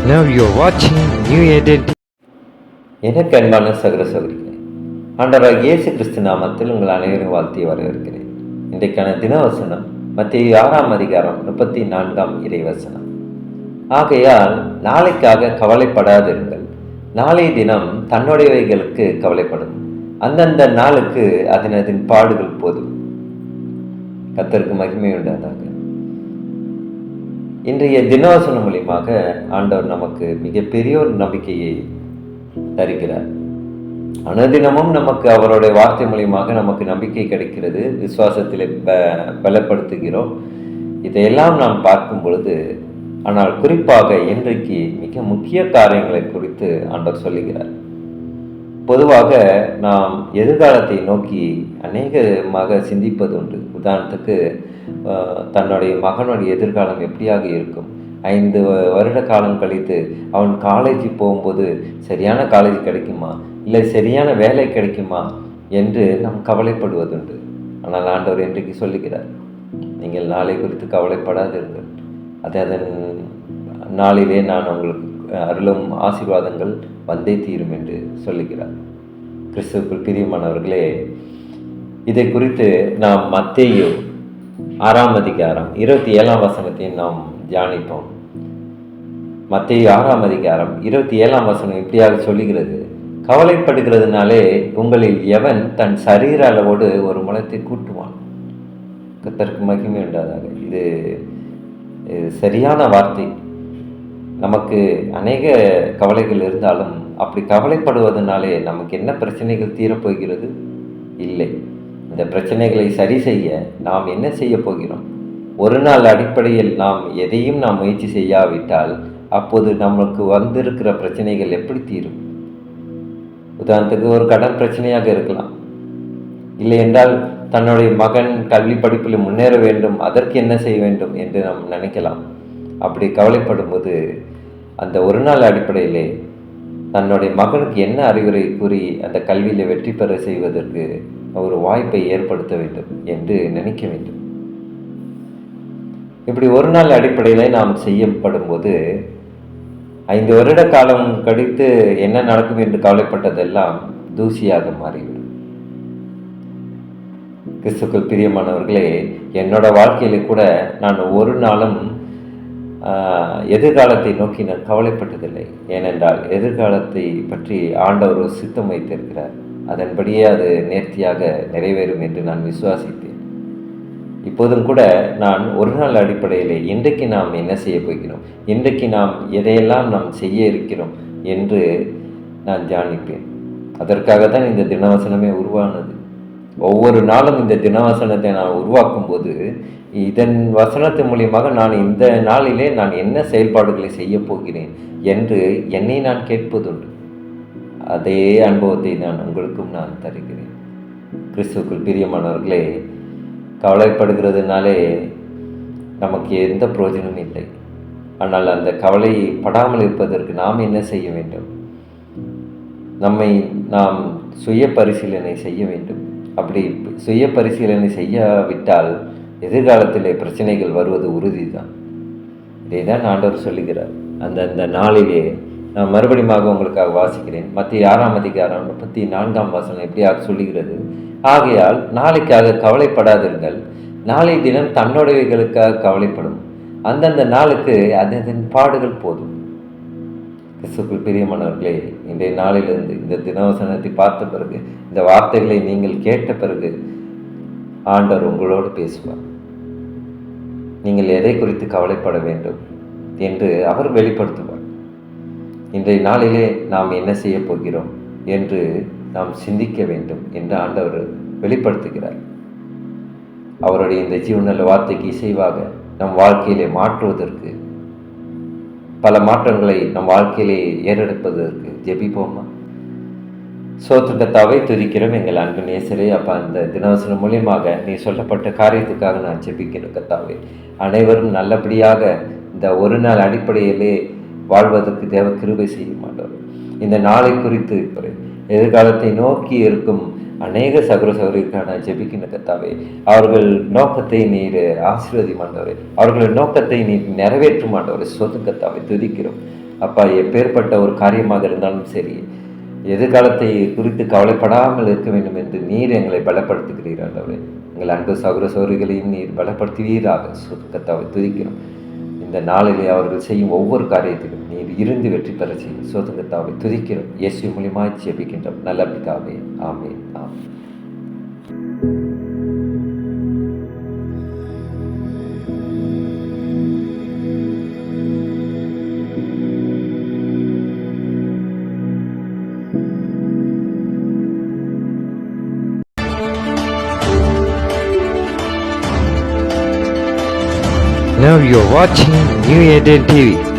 Now you're watching New Identity. எனக்கு அன்பான சகல சகோதரிகளே, ஆண்டவராகிய இயேசு கிறிஸ்து நாமத்தில் உங்கள் அனைவரும் வாழ்த்தி வரவேற்கிறேன். இன்றைக்கான தினவசனம் மத்தேயு 6:34 இறைவசனம். ஆகையால் நாளைக்காக கவலைப்படாதிருங்கள், நாளை தினம் தன்னுடையவைகளுக்கு கவலைப்படும், அந்தந்த நாளுக்கு அதனதின் பாடுகள் போதும். கர்த்தருக்கு மகிமை உண்டாதாக. இன்றைய தினவசனம் மூலியமாக ஆண்டவர் நமக்கு மிகப்பெரிய ஒரு நம்பிக்கையை தருகிறார். அனுதினமும் நமக்கு அவருடைய வார்த்தை மூலியமாக நமக்கு நம்பிக்கை கிடைக்கிறது, விசுவாசத்தில் பலப்படுத்துகிறோம். இதையெல்லாம் நாம் பார்க்கும் பொழுது, ஆனால் குறிப்பாக இன்றைக்கு மிக முக்கிய காரியங்களை குறித்து ஆண்டவர் சொல்லுகிறார். பொதுவாக நாம் எதிர்காலத்தை நோக்கி அநேகமாக சிந்திப்பது உண்டு. உதாரணத்துக்கு, தன்னுடைய மகனுடைய எதிர்காலம் எப்படியாக இருக்கும், 5 வருட காலம் கழித்து அவன் காலேஜ் போகும்போது சரியான காலேஜ் கிடைக்குமா, இல்லை சரியான வேலை கிடைக்குமா என்று நாம் கவலைப்படுவதுண்டு. ஆனால் ஆண்டவர் இன்றைக்கு சொல்லுகிறார், நீங்கள் நாளை குறித்து கவலைப்படாதிருங்கள், அதன் நாளிலே நான் உங்களுக்கு அருளும் ஆசீர்வாதங்கள் வந்தே தீரும் என்று சொல்லுகிறார். கிறிஸ்துவுக்குள் பிரியமானவர்களே, இதை குறித்து நாம் மத்தேயு 6:27 நாம் தியானிப்போம். மத்தேயு 6:27 இப்படியாக சொல்லுகிறது, கவலைப்படுகிறதுனாலே உங்களில் எவன் தன் சரீர அளவோடு ஒரு முளத்தை கூட்டுவான். கர்த்தருக்கு மகிமை உண்டாதாக. இது சரியான வார்த்தை. நமக்கு அநேக கவலைகள் இருந்தாலும் அப்படி கவலைப்படுவதனாலே நமக்கு என்ன பிரச்சனைகள் தீரப்போகிறது? இல்லை. இந்த பிரச்சனைகளை சரி செய்ய நாம் என்ன செய்ய போகிறோம்? ஒரு நாள் அடிப்படையில் நாம் எதையும் நாம் முயற்சி செய்யாவிட்டால் அப்போது நமக்கு வந்திருக்கிற பிரச்சனைகள் எப்படி தீரும்? உதாரணத்துக்கு, ஒரு கடன் பிரச்சனையாக இருக்கலாம். இல்லை என்றால் தன்னுடைய மகன் கல்வி படிப்பில் முன்னேற வேண்டும், அதற்கு என்ன செய்ய வேண்டும் என்று நாம் நினைக்கலாம். அப்படி கவலைப்படும் போது அந்த ஒரு நாள் அடிப்படையிலே தன்னுடைய மகனுக்கு என்ன அறிவுரை கூறி அந்த கல்வியில் வெற்றி பெற செய்வதற்கு ஒரு வாய்ப்பை ஏற்படுத்த வேண்டும் என்று நினைக்க வேண்டும். இப்படி ஒரு நாள் அடிப்படையில் நாம் செய்யப்படும் போது 5 வருட காலம் கழித்து என்ன நடக்கும் என்று கவலைப்பட்டதெல்லாம் தூசியாக மாறிவிடும். கிறிஸ்துவுக்குள் பிரியமானவர்களே, என்னோட வாழ்க்கையில கூட நான் ஒரு நாளும் எதிர்காலத்தை நோக்கி நான் கவலைப்பட்டதில்லை. ஏனென்றால் எதிர்காலத்தை பற்றி ஆண்டவர் ஒரு சித்தம் வைத்திருக்கிறார். அதன்படியே அது நேர்த்தியாக நிறைவேறும் என்று நான் விசுவாசித்தேன். இப்போதும் கூட நான் ஒரு நாள் அடிப்படையிலே இன்றைக்கு நாம் என்ன செய்ய போகிறோம், இன்றைக்கு நாம் எதையெல்லாம் நாம் செய்ய இருக்கிறோம் என்று நான் தியானிப்பேன். அதற்காக தான் இந்த தினவசனமே உருவானது. ஒவ்வொரு நாளும் இந்த தினவசனத்தை நான் உருவாக்கும் போது இதன் வசனத்தின் மூலியமாக நான் இந்த நாளிலே நான் என்ன செயல்பாடுகளை செய்ய போகிறேன் என்று என்னை நான் கேட்பதுண்டு. அதே அனுபவத்தை நான் உங்களுக்கும் நான் தருகிறேன். கிறிஸ்துவுக்குள் பிரியமானவர்களே, கவலைப்படுகிறதுனாலே நமக்கு எந்த பிரயோஜனமும் இல்லை. ஆனால் அந்த கவலைப்படாமல் இருப்பதற்கு நாம் என்ன செய்ய வேண்டும்? நம்மை நாம் சுய பரிசீலனை செய்ய வேண்டும். அப்படி சுய பரிசீலனை செய்யாவிட்டால் எதிர்காலத்திலே பிரச்சனைகள் வருவது உறுதிதான். இதை தான் ஆண்டவர் சொல்லுகிறார். அந்த நாளிலே நான் மறுபடியும் உங்களுக்காக வாசிக்கிறேன். மத்தேயு 6:34 எப்படியாக சொல்லுகிறது, ஆகையால் நாளைக்காக கவலைப்படாதிருங்கள், நாளை தினம் தன்னுடையவைகளுக்காக கவலைப்படும், அந்தந்த நாளுக்கு அதன் பாடுகள் போதும். கிறிஸ்துவுக்குள் பிரியமானவர்களே, இன்றைய நாளிலிருந்து இந்த தினவசனத்தை பார்த்த பிறகு, இந்த வார்த்தைகளை நீங்கள் கேட்ட பிறகு ஆண்டவர் உங்களோடு பேசுவார். நீங்கள் எதை குறித்து கவலைப்பட வேண்டும் என்று அவர் வெளிப்படுத்துவார். இன்றைய நாளிலே நாம் என்ன செய்ய போகிறோம் என்று நாம் சிந்திக்க வேண்டும் என்று ஆண்டவர் வெளிப்படுத்துகிறார். அவருடைய இந்த ஜீவநல வார்த்தைக்கு இசைவாக நம் வாழ்க்கையிலே மாற்றுவதற்கு, பல மாற்றங்களை நம் வாழ்க்கையிலே ஏறெடுப்பதற்கு ஜெபிப்போமா? சோத்திரத்தாவை துதிக்கிறோம் எங்கள் அன்பு நேசரே. அப்பா, அந்த தினவசனம் மூலியமாக நீ சொல்லப்பட்ட காரியத்துக்காக நான் ஜெபிக்கிறேன் கத்தாவே. அனைவரும் நல்லபடியாக இந்த ஒரு நாள் அடிப்படையிலே வாழ்வதற்கு தேவ கிருபை செய்ய மாட்டோம். இந்த நாளை குறித்து எதிர்காலத்தை நோக்கி இருக்கும் அநேக சகோதர சகோதரிக்கான ஜெபிக்கின்ற கர்த்தாவே, அவர்கள் நோக்கத்தை நீர் ஆசீர்வதி மாட்டவரே, அவர்கள் நோக்கத்தை நீர் நிறைவேற்றும் மாட்டவரே. சொத்து கர்த்தாவை துதிக்கிறோம். அப்பா, எப்பேற்பட்ட ஒரு காரியமாக இருந்தாலும் சரி, எதிர்காலத்தை குறித்து கவலைப்படாமல் இருக்க வேண்டும் என்று நீர் எங்களை பலப்படுத்துகிறீர். ஆண்டவரே, எங்கள் அன்பு சகோதர சகோதரிகளையும் நீர் பலப்படுத்துவீராக. கர்த்தாவை துதிக்கிறோம். இந்த நாளிலே அவர்கள் செய்யும் ஒவ்வொரு காரியத்திலும் நீர் இருந்து வெற்றி பெற செய்யும். கர்த்தாவை துதிக்கிறோம். இயேசு மூலியமாய் ஜெபிக்கின்றோம் நல்ல பிதாவே. ஆமென். ஆமென். Now you're watching New Eden TV.